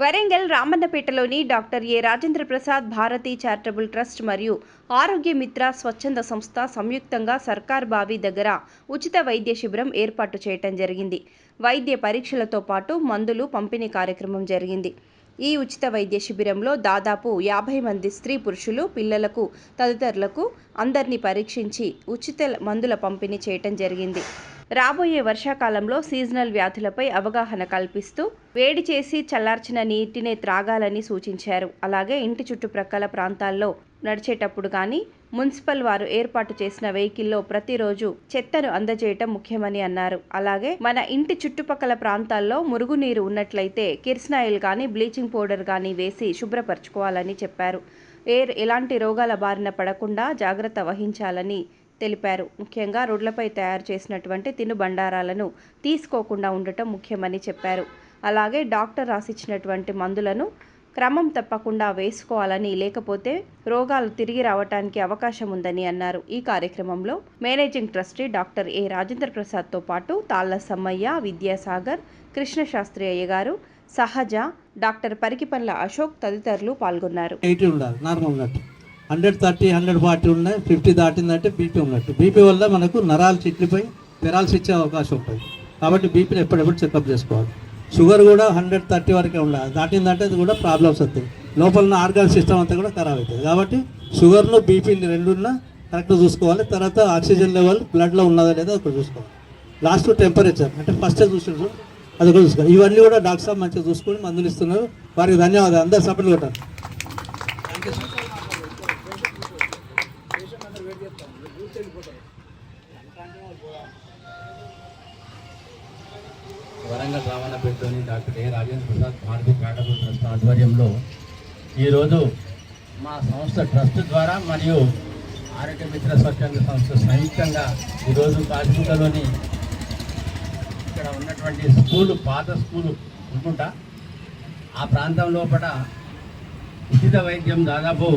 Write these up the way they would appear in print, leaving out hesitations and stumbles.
వరంగల్ రామన్నపేటలోని doctor A Rajendra Prasad Bharathi charitable trust మరియు ఆరోగ్య మిత్ర స్వచ్ఛంద సంస్థ సంయుక్తంగా సర్కార్ బావి దగ్గర ఉచిత వైద్య శిబిరం ఏర్పాటు చేయడం జరిగింది. వైద్య పరీక్షలతో పాటు మందులు పంపిణీ కార్యక్రమం జరిగింది. ఈ ఉచిత వైద్య శిబిరంలో దాదాపు 50 మంది స్త్రీ పురుషులు, పిల్లలకు తదితరులకు అందరినీ పరీక్షించి ఉచిత మందుల పంపిణీ చేయడం జరిగింది. రాబోయే వర్షాకాలంలో సీజనల్ వ్యాధులపై అవగాహన కల్పిస్తూ వేడి చేసి చల్లార్చిన నీటినే త్రాగాలని సూచించారు. అలాగే ఇంటి చుట్టుప్రక్కల ప్రాంతాల్లో నడిచేటప్పుడు కానీ మున్సిపల్ వారు ఏర్పాటు చేసిన వెహికల్లో ప్రతిరోజు చెత్తను అందజేయటం ముఖ్యమని అన్నారు. అలాగే మన ఇంటి చుట్టుపక్కల ప్రాంతాల్లో మురుగునీరు ఉన్నట్లయితే కిరసనాయిల్ కానీ బ్లీచింగ్ పౌడర్ కానీ వేసి శుభ్రపరచుకోవాలని చెప్పారు. ఎలాంటి రోగాల బారిన పడకుండా జాగ్రత్త వహించాలని తెలిపారు. ముఖ్యంగా రోడ్లపై తయారు చేసినటువంటి తినుబండారాలను తీసుకోకుండా ఉండటం ముఖ్యమని చెప్పారు. అలాగే డాక్టర్ రాసిచ్చినటువంటి మందులను క్రమం తప్పకుండా వేసుకోవాలని, లేకపోతే రోగాలు తిరిగి రావడానికి అవకాశం ఉందని అన్నారు. ఈ కార్యక్రమంలో managing trustee doctor A Rajendra ప్రసాద్తో పాటు తాళ్ల సమ్మయ్య, విద్యాసాగర్, కృష్ణశాస్త్రి అయ్య గారు, సహజ, డాక్టర్ పరికిపల్ల అశోక్ తదితరులు పాల్గొన్నారు. 130, 140 ఉన్నాయి. 50 దాటిందంటే బీపీ ఉన్నట్టు. బీపీ వల్ల మనకు నరాలు చిట్లిపోయి పెరాల్సి ఇచ్చే అవకాశం ఉంటుంది. కాబట్టి బీపీని ఎప్పుడెప్పుడు చెకప్ చేసుకోవాలి. షుగర్ కూడా 130 వరకే ఉండాలి. దాటిందంటే అది కూడా ప్రాబ్లమ్స్ వస్తాయి. లోపల ఉన్న ఆర్గాన్ సిస్టమ్ అంతా కూడా ఖరాబ్ అవుతుంది. కాబట్టి షుగర్ను బీపీని రెండున్నా కరెక్ట్ చూసుకోవాలి. తర్వాత ఆక్సిజన్ లెవెల్ బ్లడ్లో ఉన్నదా లేదా ఒకటి చూసుకోవాలి. లాస్ట్ టెంపరేచర్ అంటే ఫస్ట్ చూసి అది కూడా చూసుకోవాలి. ఇవన్నీ కూడా డాక్టర్ సాబ్ మంచిగా చూసుకొని మందులు ఇస్తున్నారు. వారికి ధన్యవాదాలు. అందరూ సపోర్ట్ కొట్టారు. వరంగల్ రామన్నపేటలోని doctor A Rajendra Prasad Bharathi charitable trust ఆధ్వర్యంలో ఈరోజు మా సంస్థ ట్రస్ట్ ద్వారా మరియు ఆరోగ్య మిత్ర స్వచ్ఛంద సంస్థ సంయుక్తంగా ఈరోజు కాశీపురలోని ఇక్కడ ఉన్నటువంటి స్కూలు, పాత స్కూలు అనుకుంటా, ఆ ప్రాంతం లోపల ఉచిత వైద్యం దాదాపు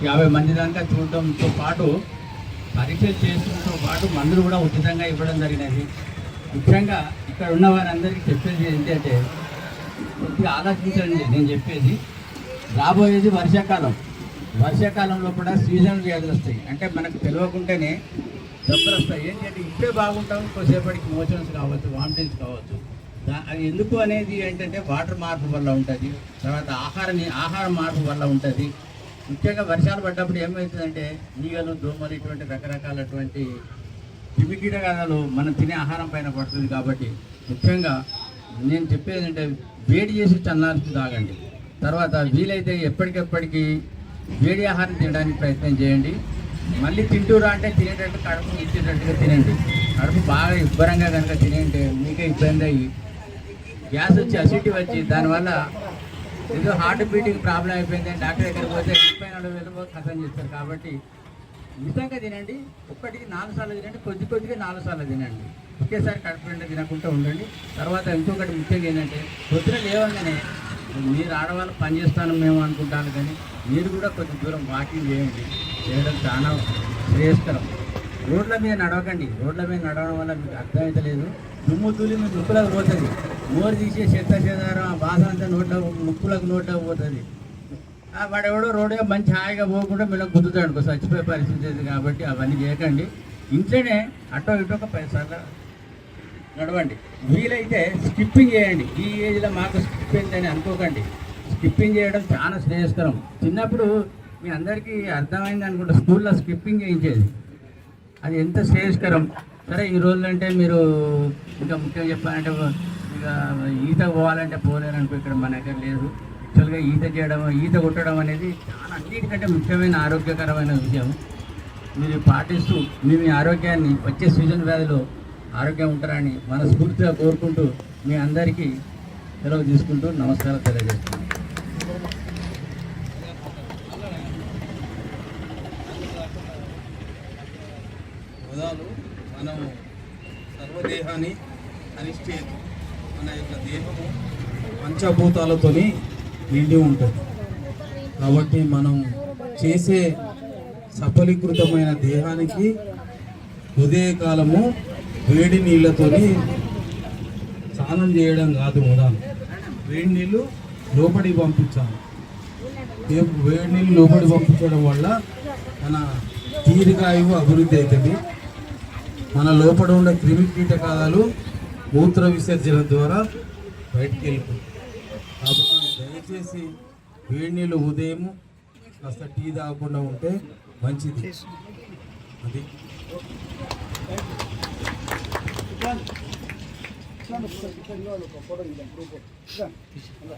50 మంది దాకా చూడటంతో పాటు పరీక్షలు చేయడంతో పాటు మందులు కూడా ఉచితంగా ఇవ్వడం జరిగినది. ముఖ్యంగా ఇక్కడ ఉన్న వారందరికీ చెప్పేది ఏంటంటే కొద్దిగా ఆలోచించండి. నేను చెప్పేది రాబోయేది వర్షాకాలంలో కూడా సీజనల్ వ్యాధులు వస్తాయి. అంటే మనకు తెలియకుండానే జబ్బులు వస్తాయి. ఏంటంటే ఇప్పుడే బాగుంటాం, కొద్దిసేపటికి మోషన్స్ కావచ్చు, వామిటింగ్స్ కావచ్చు. అది ఎందుకు అనేది ఏంటంటే వాటర్ మార్పు వల్ల ఉంటుంది. తర్వాత ఆహార మార్పు వల్ల ఉంటుంది. ముఖ్యంగా వర్షాలు పడ్డప్పుడు ఏమవుతుందంటే ఈగలు, దోమలు ఇటువంటి రకరకాలటువంటి క్రిమికీటకాలు మనం తినే ఆహారం పైన పడుతుంది. కాబట్టి ముఖ్యంగా నేను చెప్పేది అంటే వేడి చేసి చల్లార్చి తాగండి. తర్వాత వీలైతే ఎప్పటికెప్పటికీ వేడి ఆహారం తినడానికి ప్రయత్నం చేయండి. మళ్ళీ తింటూరా అంటే తినేటట్టు కడుపు ఇచ్చేటట్టుగా తినండి. కడుపు బాగా ఇబ్బరంగా కనుక తినేంటే మీకే ఇబ్బంది అయ్యి గ్యాస్ వచ్చి, అసిడిటీ వచ్చి దానివల్ల ఏదో హార్ట్ బీటింగ్ ప్రాబ్లం అయిపోయింది. డాక్టర్ దగ్గరికి పోతే 30-40 ఖతం చేస్తారు. కాబట్టి మితంగా తినండి. ఒక్కటికి 4 సార్లు తినండి. కొద్దిగా 4 సార్లు తినండి. ఒకేసారి కడుపు నిండా తినకుండా ఉండండి. తర్వాత ఇంకొకటి ముఖ్యంగా ఏంటంటే పొద్దున లేవగానే మీరు ఆడవాళ్ళు పని చేస్తాను మేము అనుకుంటాను, కానీ మీరు కూడా కొంచెం దూరం వాకింగ్ చేయడం చాలా శ్రేయస్కరం. రోడ్ల మీద నడవకండి. రోడ్ల మీద నడవడం వల్ల మీకు అర్థమవుతలేదు. దుమ్ము తూలి మీ ముక్కులకు పోతుంది. నోరు తీసే చెదారం ఆ బాధ అంతా ముక్కులకు పోతుంది. వాడెవడో రోడ్డుగా మంచి హాయిగా పోకుండా మీరు గుద్దుతాడు అనుకో, చచ్చిపోయే పరిస్థితి. కాబట్టి అవన్నీ చేయకండి. ఇంట్లోనే అటో ఇటో ఒక 10 సార్లు నడవండి. వీలైతే స్కిప్పింగ్ చేయండి. ఈ ఏజ్లో మాకు స్కిప్పింగ్ అని అనుకోకండి. స్కిప్పింగ్ చేయడం చాలా శ్రేయస్కరం. చిన్నప్పుడు మీ అందరికీ అర్థమైంది అనుకుంటా, స్కూల్లో స్కిప్పింగ్ చేయించేది. అది ఎంత శ్రేయస్కరం. సరే ఈ రోజులు అంటే మీరు ఇంకా ముఖ్యంగా చెప్పాలంటే ఇక ఈత పోవాలంటే పోలేరు అనుకో, ఇక్కడ మన దగ్గర లేదు. యాక్చువల్గా ఈత కొట్టడం అనేది చాలా అన్నిటికంటే ముఖ్యమైన ఆరోగ్యకరమైన విషయం. మీరు పాటిస్తూ మీ ఆరోగ్యాన్ని వచ్చే సీజన్ వ్యాధిలో ఆరోగ్యం ఉంటారని మనస్ఫూర్తిగా కోరుకుంటూ మీ అందరికీ సెలవు తీసుకుంటూ నమస్కారం తెలియజేస్తున్నాను. మనం సర్వదేహాన్ని అనిష్టేది. మన యొక్క దేహము పంచభూతాలతో నిండి ఉంటుంది. కాబట్టి మనం చేసే సఫలీకృతమైన దేహానికి ఉదయకాలము వేడి నీళ్ళతో స్నానం చేయడం కాదు. వేడి నీళ్ళు లోపలికి పంపించాలి. వేడి నీళ్ళు లోపలికి పంపించడం వల్ల మన దీర్ఘాయువు అభివృద్ధి అవుతుంది. మన లోపల ఉన్న క్రిమి కీటకాలు మూత్ర విసర్జన ద్వారా బయటికి వెళ్ళిపోతుంది. కాబట్టి దయచేసి వేడి నీళ్ళు ఉదయం కాస్త టీ తాగకుండా ఉంటే మంచిది. అది